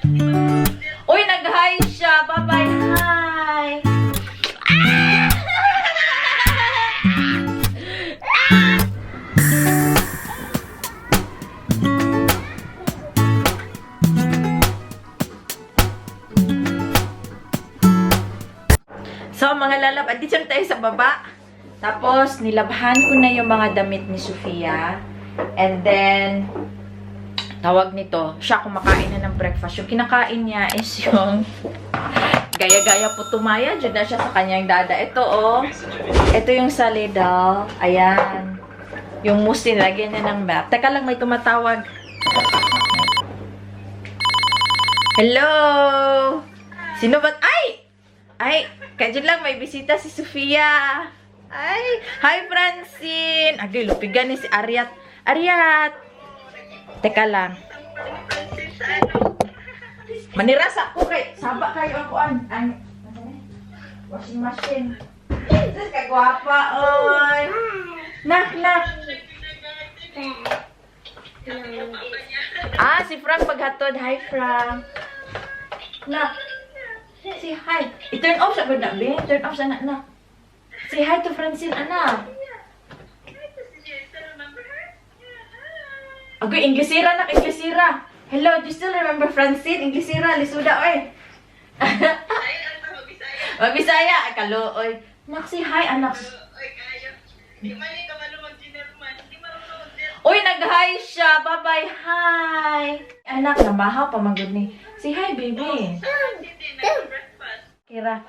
Uy, nag-hi siya. Bye-bye. Hi. So, mga lalab, andito na tayo sa baba. Tapos, nilabhan ko na yung mga damit ni Sofia. And then, tawag nito, siya kumakain na ng breakfast. Yung kinakain niya is yung gaya-gaya po tumaya. Diyan na siya sa kanyang dada. Ito, oh. Ito yung salidal. Ayan. Yung mousse, nilagyan niya ng map. Teka lang, may tumatawag. Hello! Sino ba? Ay! Ay! Kaya lang, may bisita si Sofia. Ay! Hi, Francine! Agay, lupigan ni si Ariat. Ariat! Teka lang. Maniras ako kay saba kayo ako ang washing machine. Sus ka gwapa oy. Nak. Si Frank paghatod. Hi Frank. Nak. Say hi. I-turn off sa gud na be. Turn off sa na. Say hi to Francine anak. Agoy, Inglesira nak, Inglesira. Hello, do you still remember Francine? Inglesira, lisuda, oy. Mabisaya, kalo, oy. Nak, say hi, anak. Uy, nag-hi siya. Bye-bye, hi. Anak, nabahaw pa magod ni. Say hi, baby. Kira.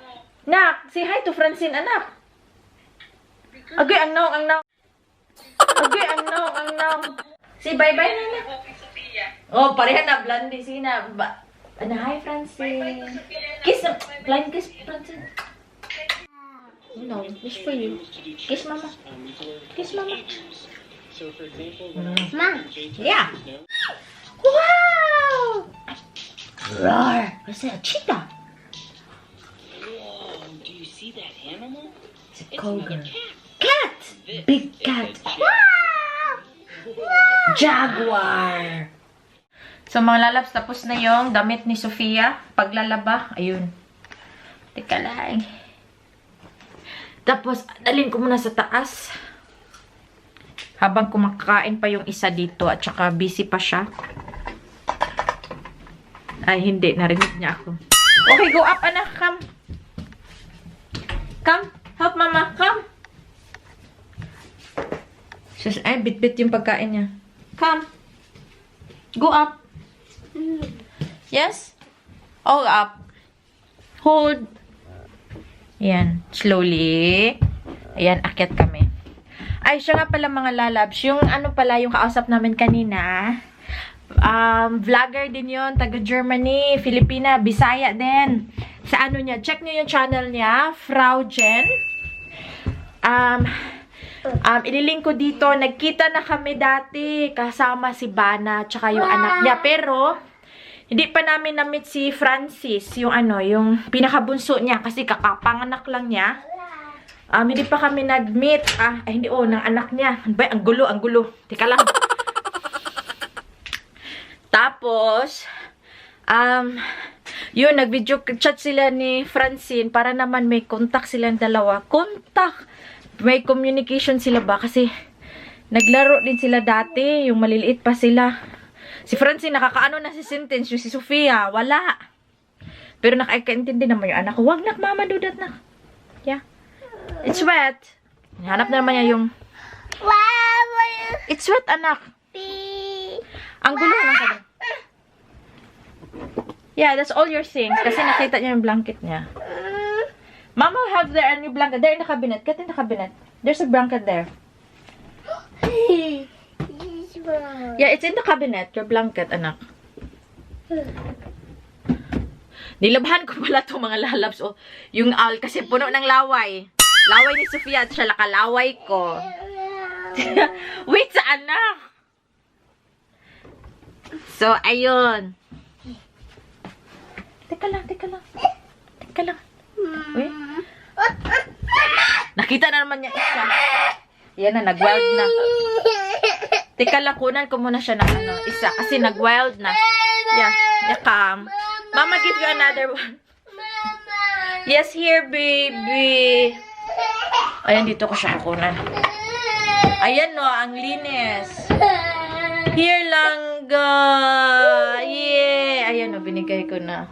Nak, say hi to Francine, anak. Agoy, ang naong. Agoy, ang naong. Say bye-bye na. Oh, pareha na. Blondie. Sige na. Hi, Francine. Kiss na. Blind kiss, Francine. No, this for you. Kiss, mama. Kiss, mama. Ma. Yeah. Wow! Roar. What's that? A cheetah. Do you see that animal? It's a cougar. Cat! Big cat. Wow! Jaguar! So, mga lalabs, tapos na yung damit ni Sofia. Paglalaba, ayun. Teka lang. Tapos, dalhin ko muna sa taas. Habang kumakain pa yung isa dito. At saka, busy pa siya. Ay, hindi. Narinig niya ako. Okay, go up, anak. Come. Come. Help, mama. Come. Ay, bit-bit yung pagkain niya. Come. Go up. Yes? All up. Hold. Ayan. Slowly. Ayan, akyat kami. Ay, siya nga pala mga lalabs. Yung ano pala, yung kausap namin kanina. Vlogger din yon, taga Germany, Filipina, Bisaya din. Sa ano niya, check niyo yung channel niya, Frau Jen. Ililink ko dito, nagkita na kami dati kasama si Bana tsaka yung anak niya, pero hindi pa namin na-meet si Francis, yung ano, yung pinakabunso niya kasi kakapanganak lang niya. Hindi pa kami nag-meet, hindi ng anak niya. Ang gulo. Teka lang. Tapos, yun, nag-video chat sila ni Francine para naman may contact silang dalawa. Contact! May communication sila ba? Kasi, naglaro din sila dati. Yung maliliit pa sila. Si Francine, nakakaano na si sentence. Yung si Sofia, wala. Pero nakakaintindi naman yung anak ko. Wag nak, mama, do that na. Yeah. It's wet. Hanap na naman niya yung... It's wet, anak. Ang gulo lang ka. Yeah, that's all your things. Kasi nakita niya yung blanket niya. Mama will have there a new blanket. There in the cabinet. Get in the cabinet. There's a blanket there. Yeah, it's in the cabinet. Your blanket, anak. Nilabhan ko pala itong mga lalabs. Oh, yung owl kasi puno ng laway. Laway ni Sofia at siya lakalaway ko. Wait, sa anak. So, ayun. Teka lang. Wait. Nakita na naman niya isa. Yan na, nag-wild na. Teka lang, kunan ko muna siya ng isa. Kasi nag-wild na. Yeah, come. Mama give you another one. Yes, here, baby. Ayan, dito ko siya kukunan. Ayan, no, ang linis. Here lang, yeah. Ayan, no, binigay ko na.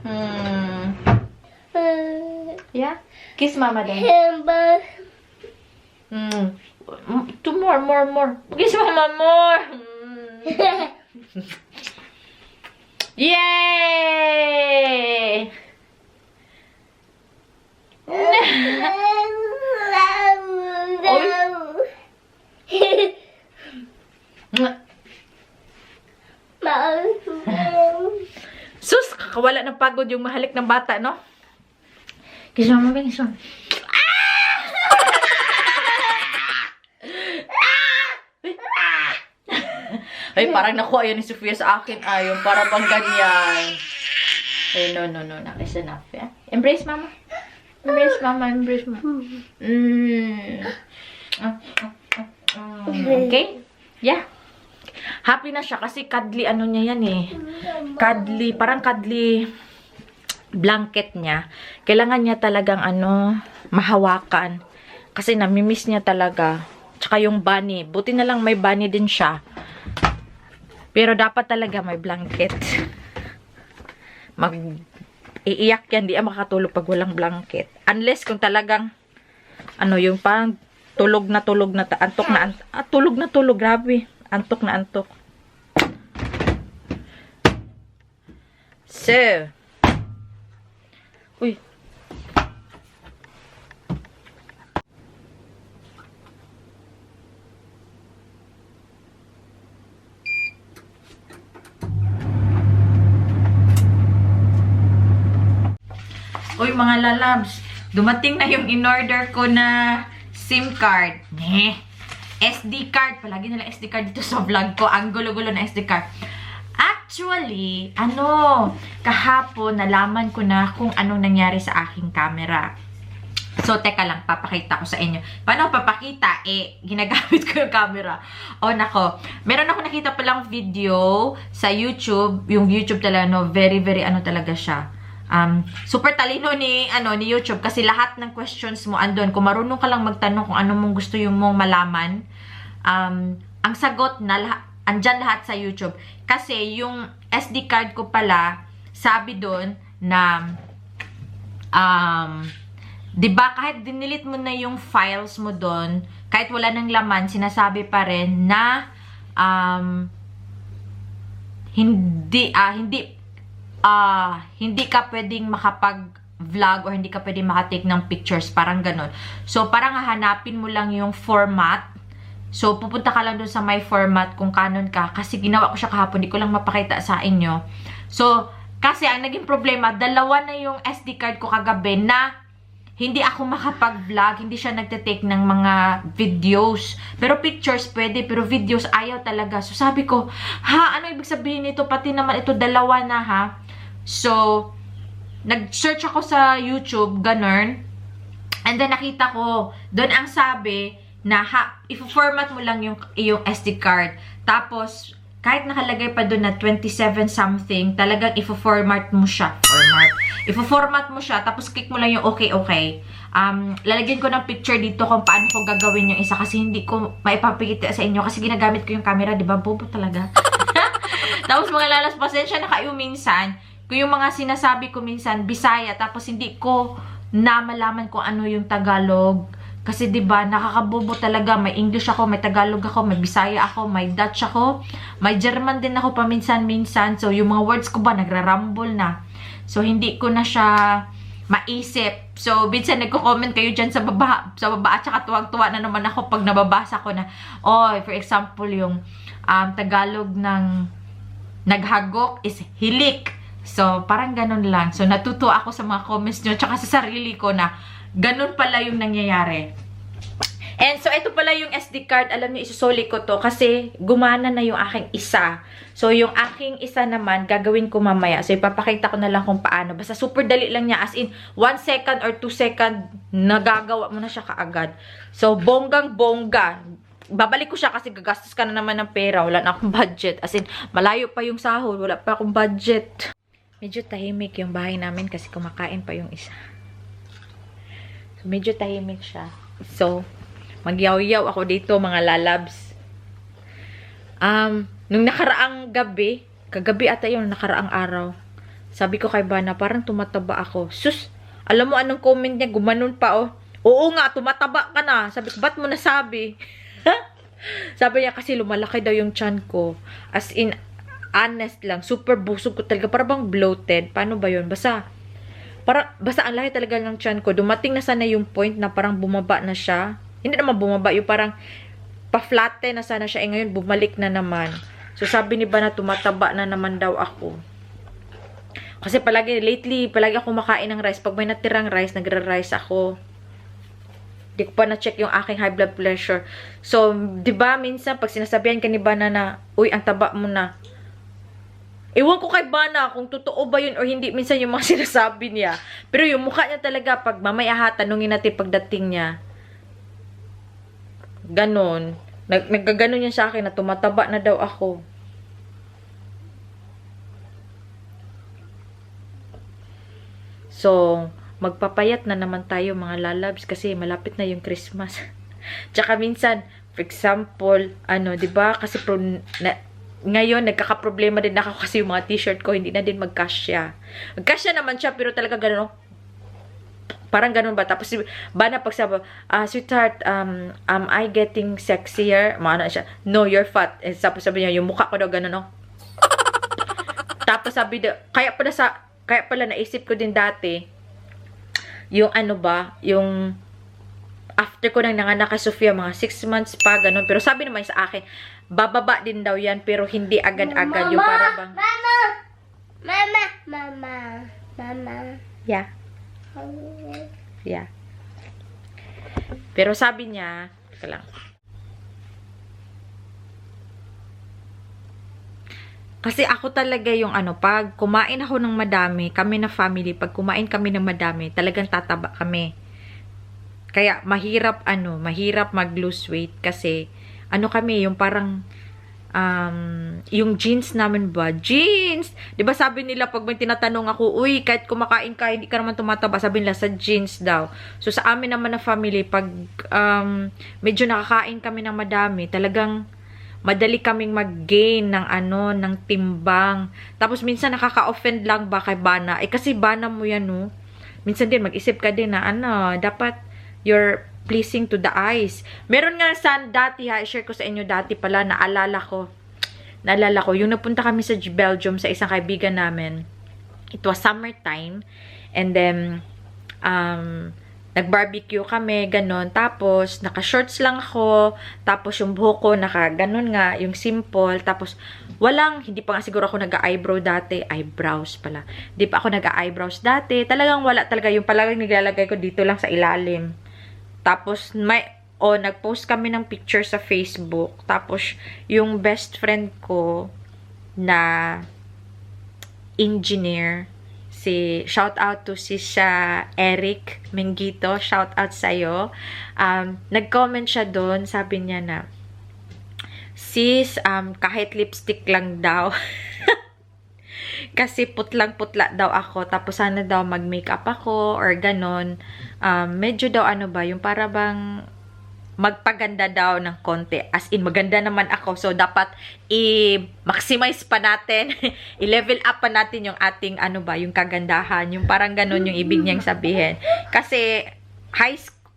Yeah? Kiss mama then. Two more. Kiss mama more. Yay! Sus, kakawala ng pagod yung mahalik ng bata, no? Kiss mama, kiss mama. Ay, parang nakuha yun ni Sofia sa akin. Ay, yung para bang ganyan. Ay, no. That is enough, yeah? Embrace, mama. Embrace, mama. Okay? Yeah. Happy na siya kasi cuddly, ano niya yan eh. Cuddly, parang cuddly blanket niya. Kailangan niya talagang, mahawakan. Kasi namimiss niya talaga. Tsaka yung bunny. Buti na lang may bunny din siya. Pero dapat talaga may blanket. Iiyak yan, di makatulog pag walang blanket. Unless kung talagang, yung parang tulog na, antok na, tulog, grabe. Antok na antok. So, uy. Uy, mga lalabs, dumating na yung in-order ko na SIM card. SD card. Palagi nila SD card dito sa vlog ko. Ang gulo-gulo na SD card. Actually, kahapon nalaman ko na kung anong nangyari sa aking camera. So, teka lang, papakita ko sa inyo. Paano papakita? Ginagamit ko yung camera. Nako. Meron ako nakita palang video sa YouTube. Yung YouTube talaga, very, very talaga siya. Super talino ni YouTube kasi lahat ng questions mo andun. Kung marunong ka lang magtanong kung ano mong gusto yung mong malaman, ang sagot na andyan lahat sa YouTube. Kasi yung SD card ko pala, sabi doon na 'di ba kahit dinilit mo na yung files mo doon, kahit wala nang laman, sinasabi pa rin na hindi ka pwedeng makapag-vlog or hindi ka pwedeng makatake ng pictures, parang ganun. So, parang hahanapin mo lang yung format. So, pupunta ka lang dun sa my format kung kanon ka. Kasi ginawa ko siya kahapon, hindi ko lang mapakita sa inyo. So, kasi ang naging problema, dalawa na yung SD card ko kagabi na hindi ako makapag-vlog, hindi siya nagte-take ng mga videos. Pero pictures pwede, pero videos ayaw talaga. So, sabi ko, ano ibig sabihin nito? Pati naman ito, dalawa na ha. So, nag-search ako sa YouTube, ganun. And then, nakita ko, doon ang sabi na i-format mo lang yung SD card. Tapos, kahit nakalagay pa doon na 27 something, talagang i-format mo siya. I-format mo siya, tapos click mo lang yung okay. Lalagyan ko ng picture dito kung paano ko gagawin yung isa kasi hindi ko maipapakita sa inyo kasi ginagamit ko yung camera, di ba? Bobo talaga. Tapos mga lalas, pasensya na kayo minsan. Kung yung mga sinasabi ko minsan, Bisaya, tapos hindi ko na malaman kung ano yung Tagalog. Kasi 'di ba, nakakabobo talaga. May English ako, may Tagalog ako, may Bisaya ako, may Dutch ako, may German din ako paminsan-minsan. So yung mga words ko ba nagrarumble na. So hindi ko na siya maisip. So minsan nagko-comment kayo diyan sa baba at saka tuwag-tuwa na naman ako pag nababasa ko na for example yung Tagalog ng naghagok is hilik. So parang ganun lang. So natutuwa ako sa mga comments nyo tsaka sa sarili ko na ganun pala yung nangyayari. And so, ito pala yung SD card. Alam niyo, isusuli ko to kasi gumana na yung aking isa. So, yung aking isa naman, gagawin ko mamaya. So, ipapakita ko na lang kung paano. Basta super dali lang niya. As in, 1 second or 2 second, nagagawa mo na siya kaagad. So, bonggang-bongga. Babalik ko siya kasi gagastos ka na naman ng pera. Wala na akong budget. As in, malayo pa yung sahod. Wala pa akong budget. Medyo tahimik yung bahay namin kasi kumakain pa yung isa. So, medyo tahimik siya. So, magyaw-yaw ako dito, mga lalabs. Nung nakaraang gabi, kagabi ata yung nakaraang araw, sabi ko kay Bana, parang tumataba ako. Sus, alam mo anong comment niya? Gumanon pa, oh. Oo nga, tumataba ka na. Sabi ko, ba't mo nasabi? Sabi niya, kasi lumalaki daw yung tiyan ko. As in, honest lang, super busog ko talaga. Parang bang bloated. Paano ba yun? Basta ang laki talaga ng tiyan ko. Dumating na sana yung point na parang bumaba na siya. Hindi naman bumaba, yung parang pa-flatten na sana siya. Ngayon, bumalik na naman. So, sabi ni Bana, tumataba na naman daw ako. Kasi lately, palagi ako makain ng rice. Pag may natirang rice, nagra-rice ako. Di ko pa na-check yung aking high blood pressure. So, di ba minsan, pag sinasabihan ka ni Bana na, uy, ang taba mo na. Ewan ko kay Bana kung totoo ba yun or hindi minsan yung mga sinasabi niya. Pero yung mukha niya talaga, pag mamaya tanungin natin pagdating niya. Ganon. Naggaganon niya sa akin na tumataba na daw ako. So, magpapayat na naman tayo mga lalabs kasi malapit na yung Christmas. Tsaka minsan, for example, di ba? Kasi ngayon, nagkakaproblema din ako kasi yung mga t-shirt ko, hindi na din magkasya. Magkasya naman siya, pero talaga gano'n, parang gano'n ba? Tapos, Bana pagsabi, sweetheart, am I getting sexier? Maano siya, no, you're fat. And tapos sabi niya, yung mukha ko daw gano'n, no? Tapos sabi daw, kaya pala naisip ko din dati, yung yung after ko nang nanganak kay Sofia, mga 6 months pa, ganun. Pero sabi naman sa akin, bababa din daw yan, pero hindi agad-agad. Yung para bang... Mama. Yeah. Yeah. Pero sabi niya, teka lang. Kasi ako talaga yung pag kumain ako ng madami, kami na family, pag kumain kami ng madami, talagang tataba kami. Kaya mahirap mag-lose weight kasi kami, yung parang yung jeans namin ba? Jeans! 'Di ba sabi nila pag may tinatanong ako, uy, kahit kumakain ka, hindi ka naman tumataba, sabi nila sa jeans daw. So sa amin naman na family, pag medyo nakakain kami ng madami, talagang madali kaming mag-gain ng ng timbang. Tapos minsan nakaka-offend lang ba kay Bana? Kasi Bana mo yan, no? Minsan din mag-isip ka din na dapat you're pleasing to the eyes. Meron nga dati i-share ko sa inyo dati pala, naalala ko, yung napunta kami sa Belgium sa isang kaibigan namin. It was summertime, and then, nag-barbecue kami, ganon. Tapos, naka-shorts lang ako. Tapos, yung buhok ko, naka-ganon nga, yung simple. Tapos, hindi pa nga siguro ako nag-eyebrow dati. Eyebrows pala. Hindi pa ako nag-eyebrows dati. Talagang wala talaga. Yung palagang nilalagay ko dito lang sa ilalim. Tapos, nag-post kami ng picture sa Facebook. Tapos, yung best friend ko na engineer, shout out to Eric Mengito, shout out sa'yo. Nag-comment siya doon, sabi niya na, sis, kahit lipstick lang daw. Kasi putlang-putla daw ako, tapos sana daw mag-makeup ako, or ganon. Medyo daw yung para bang magpaganda daw ng konti. As in, maganda naman ako. So, dapat i-maximize pa natin, i-level up pa natin yung ating, yung kagandahan. Yung parang ganun yung ibig niyang sabihin. Kasi,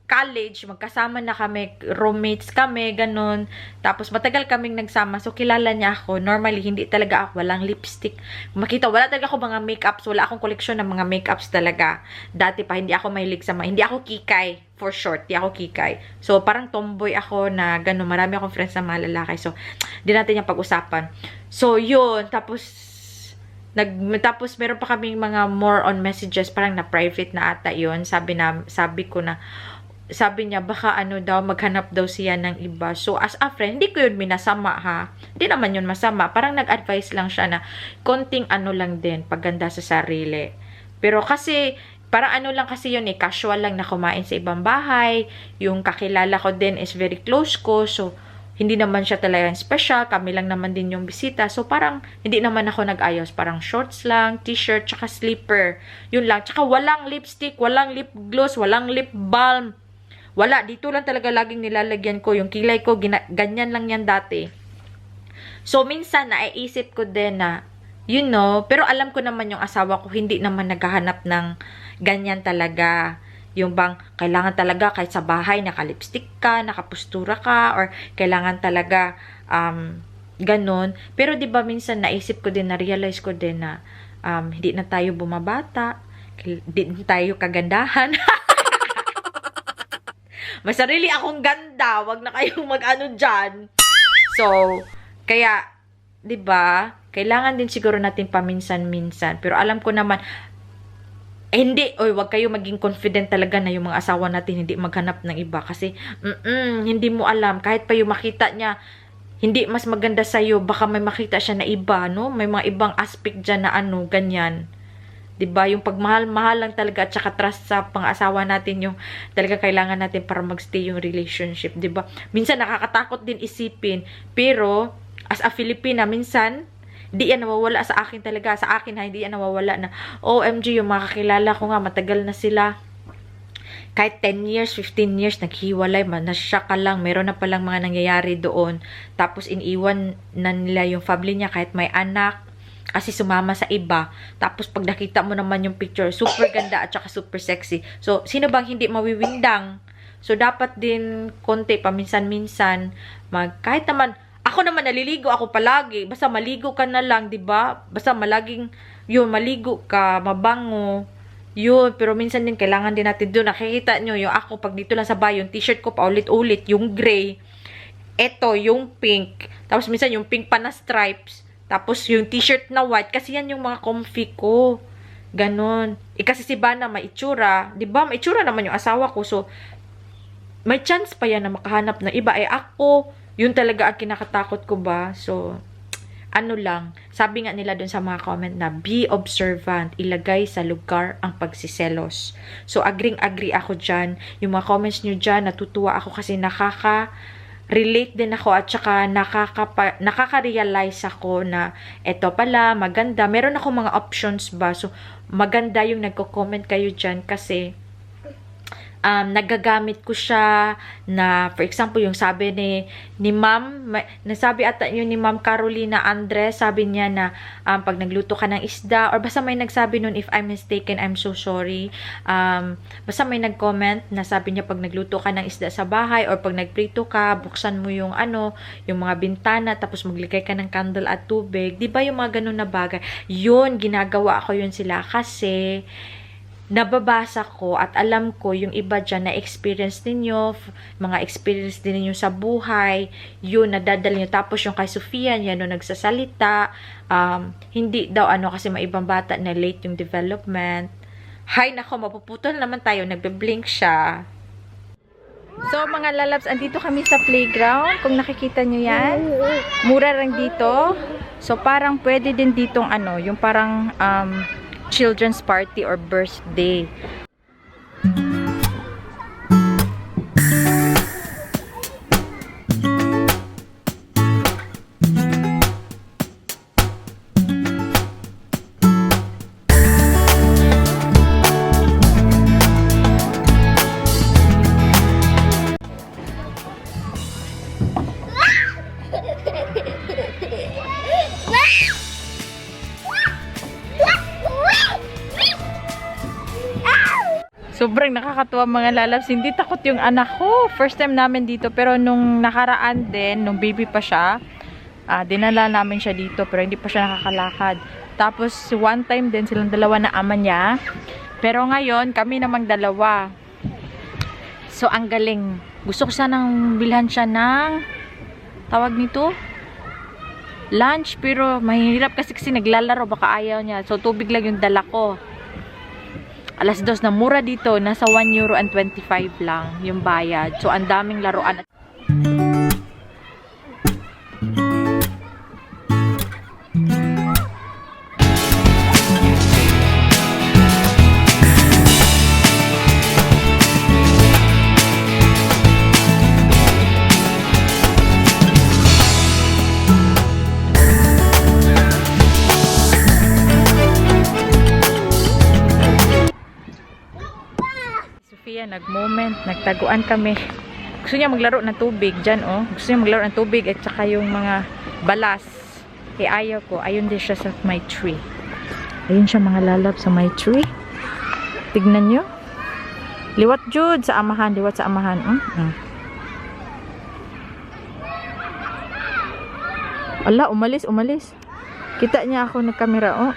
college, magkasama na kami, roommates kami, ganun. Tapos, matagal kaming nagsama. So, kilala niya ako. Normally, hindi talaga ako, walang lipstick. Makita, wala talaga ako mga makeups. Wala akong koleksyon ng mga makeups talaga. Dati pa, hindi ako mahilig sa hindi ako kikay. For short, hindi ako kikay. So, parang tomboy ako na ganun. Marami akong friends na mga lalaki. So, di natin yung pag-usapan. So, yun. Tapos meron pa kaming mga more on messages. Parang na private na ata yun. Sabi niya, baka daw, maghanap daw siya ng iba. So, as a friend, hindi ko yun minasama, ha. Hindi naman yun masama. Parang nag-advise lang siya na konting lang din, pagganda sa sarili. Pero kasi, parang lang kasi yun casual lang na kumain sa ibang bahay. Yung kakilala ko din is very close ko. So, hindi naman siya talagang special, kami lang naman din yung bisita. So, parang, hindi naman ako nag-ayos. Parang shorts lang, t-shirt, tsaka slipper. Yun lang. Tsaka walang lipstick, walang lip gloss, walang lip balm. Wala. Dito lang talaga laging nilalagyan ko. Yung kilay ko, ganyan lang yan dati. So, minsan, naiisip ko din na, pero alam ko naman yung asawa ko, hindi naman naghahanap ng ganyan talaga. Yung bang, kailangan talaga kahit sa bahay, nakalipstick ka, nakapustura ka, or kailangan talaga, ganun. Pero di ba minsan naisip ko din, na-realize ko din na, hindi na tayo bumabata, hindi na tayo kagandahan. May sarili akong ganda, wag na kayong mag-ano dyan. So, kaya, di ba, kailangan din siguro natin paminsan-minsan. Pero alam ko naman, hindi, wag kayo maging confident talaga na yung mga asawa natin hindi maghanap ng iba. Kasi, hindi mo alam. Kahit pa yung makita niya, hindi mas maganda sa'yo, baka may makita siya na iba, no? May mga ibang aspect dyan na ganyan. Diba? Yung pagmahal-mahal lang talaga at saka trust sa pang-asawa natin yung talaga kailangan natin para magstay yung relationship. Diba? Minsan nakakatakot din isipin. Pero, as a Filipina, minsan, di yan nawawala sa akin talaga. Sa akin, hindi yan nawawala na, OMG, yung mga kakilala ko nga, matagal na sila. Kahit 10 years, 15 years, naghiwalay, nasya ka lang, meron na palang mga nangyayari doon. Tapos, iniwan na nila yung family niya kahit may anak, kasi sumama sa iba. Tapos, pag nakita mo naman yung picture, super ganda at saka super sexy. So, sino bang hindi mawiwindang? So, dapat din konti, paminsan-minsan, kahit naman, ako naman naliligo ako palagi. Basta maligo ka na lang, 'di ba? Basta maligo ka, mabango. Yun, pero minsan din kailangan din natin doon. Nakikita nyo, yung ako pag dito lang sa bahay, yung t-shirt ko paulit-ulit, yung gray. Eto, yung pink. Tapos minsan yung pink pa na stripes. Tapos yung t-shirt na white kasi yan yung mga comfy ko. Ganon. Kasi si Bana may itsura, 'di ba? May itsura naman yung asawa ko. So may chance pa yan na makahanap ng iba. Ako yun talaga ang kinakatakot ko ba? So, sabi nga nila dun sa mga comment na, be observant, ilagay sa lugar ang pagsiselos. So, agring-agree ako dyan. Yung mga comments nyo dyan, natutuwa ako kasi nakaka-relate din ako at saka nakaka-realize ako na eto pala, maganda. Meron ako mga options ba? So, maganda yung nagko-comment kayo dyan kasi nagagamit ko siya na, for example, yung sabi ni Ma'am, nasabi ata yun ni Ma'am Carolina Andres, sabi niya na pag nagluto ka ng isda, or basta may nagsabi nun, if I'm mistaken, I'm so sorry. Basta may nag-comment na sabi niya pag nagluto ka ng isda sa bahay, or pag nagprito ka, buksan mo yung yung mga bintana, tapos magligay ka ng candle at tubig. Di ba yung mga ganun na bagay? Yun, ginagawa ko yun sila kasi nababasa ko at alam ko yung iba dyan na experience ninyo, mga experience din ninyo sa buhay, yun, nadadala nyo. Tapos yung kay Sofia, yan no, nagsasalita, hindi daw kasi may ibang bata na late yung development. Hay nako, mapuputol naman tayo, nagbe-blink siya. So mga lalabs, andito kami sa playground, kung nakikita nyo yan, mura lang dito. So parang pwede din ditong yung parang children's party or birthday. Sobrang nakakatuwa mga lalabs. Hindi takot yung anak ko. First time namin dito. Pero nung nakaraan din, nung baby pa siya, dinala namin siya dito. Pero hindi pa siya nakakalakad. Tapos one time din silang dalawa na ama niya. Pero ngayon, kami namang dalawa. So ang galing. Gusto ko sanang bilhan siya ng tawag nito? Lunch. Pero mahirap kasi naglalaro. Baka ayaw niya. So tubig lang yung dala ko. Alas 2 na mura dito, nasa €1.25 lang yung bayad. So, ang daming laruan. Sofia nag-moment, nagtaguan kami. Gusto niya maglaro ng tubig dyan, oh. Gusto niya maglaro ng tubig at saka yung mga balas. Eh, ayaw ko. Ayun din siya sa my tree. Ayun siya mga lalab sa my tree. Tignan nyo. Liwat jud sa amahan. Liwat sa amahan. Ala, umalis. Kita niya ako nagkamera, oh.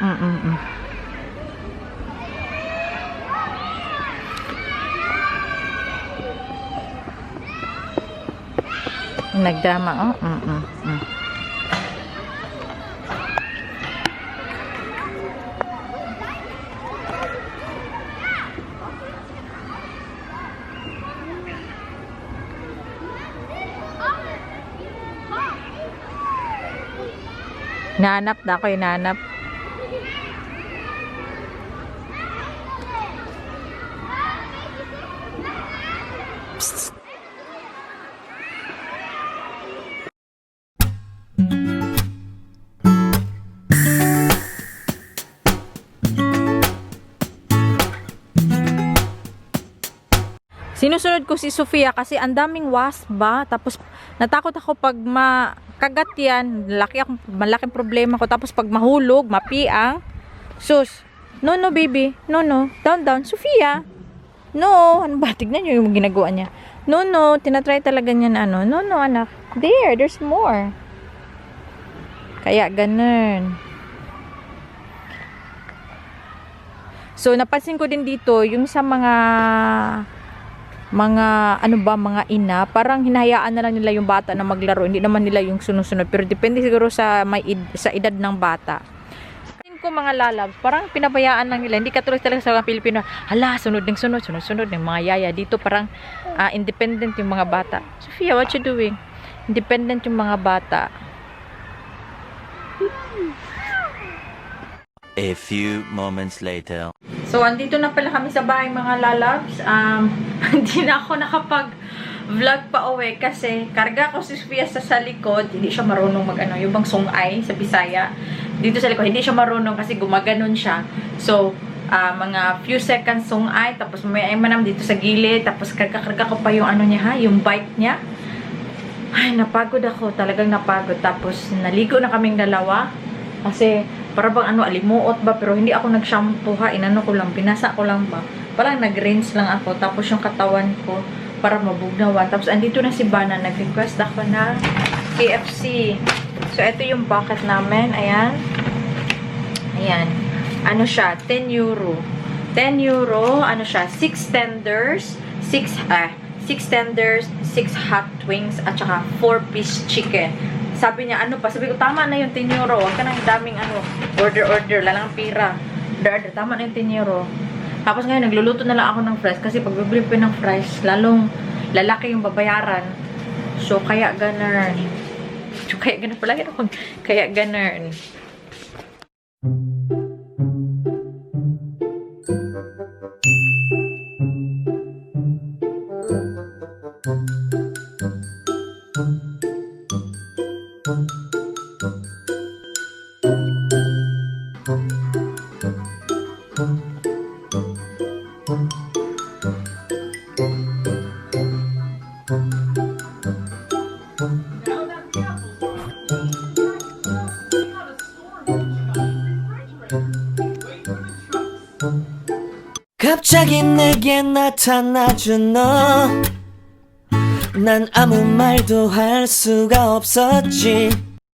Nagdrama, oh. Nanap na ako, nanap. Psst. Sinusunod ko si Sofia kasi ang daming wasp ba. Tapos natakot ako pag makagat yan. Malaking problema ko. Tapos pag mahulog, mapiang. Sus. No, baby. No. Down. Sofia. No. Ano ba? Tignan nyo yung ginagawa niya. No. Tinatry talaga niya na ano. No, anak. There's more. Kaya ganun. So, napansin ko din dito, yung sa mga mga ina, parang hinahayaan na lang nila yung bata na maglaro, hindi naman nila yung sunusunod, pero depende siguro sa sa edad ng bata. Ko mga lalabs, parang pinabayaan lang nila, hindi katulad talaga sa mga Pilipino, hala, sunod ng mga yaya. Dito parang independent yung mga bata. Sofia, what you doing? Independent yung mga bata. A few moments later. So, andito na pala kami sa bahay mga lalabs. Hindi na ako nakapag-vlog pa uwi kasi karga ko si Sofia sa likod. Hindi siya marunong yung bang sungay sa Bisaya. Dito sa likod, hindi siya marunong kasi gumaganon siya. So, mga few seconds sungay, tapos may manam dito sa gilid, tapos karga ko pa yung yung bike niya. Ay, napagod ako. Talagang napagod. Tapos, naligo na kaming dalawa. Kasi, para bang alimuot ba, pero hindi ako nag-shampoo ha, binasa ko lang ba, parang nag-rinse lang ako, tapos yung katawan ko, para mabugnawan, tapos andito na si Bana, nag-request ako na KFC, so ito yung bucket namin, ayan, siya, 10 euro, 6 tenders, 6 tenders, 6 hot wings, at saka 4-piece chicken. Sabi niya, sabi ko, tama na yung 10 euro. Huwag ka nang daming order, lalang pira. Order, tama na yung 10 euro. Tapos ngayon, nagluluto na lang ako ng fries. Kasi pag bibili ko ng fries, lalong lalaki yung babayaran. So, kaya ganun. Kaya ganun. 갑자기 내게 나타나준 너, 난 아무 말도 할 수가 없었지.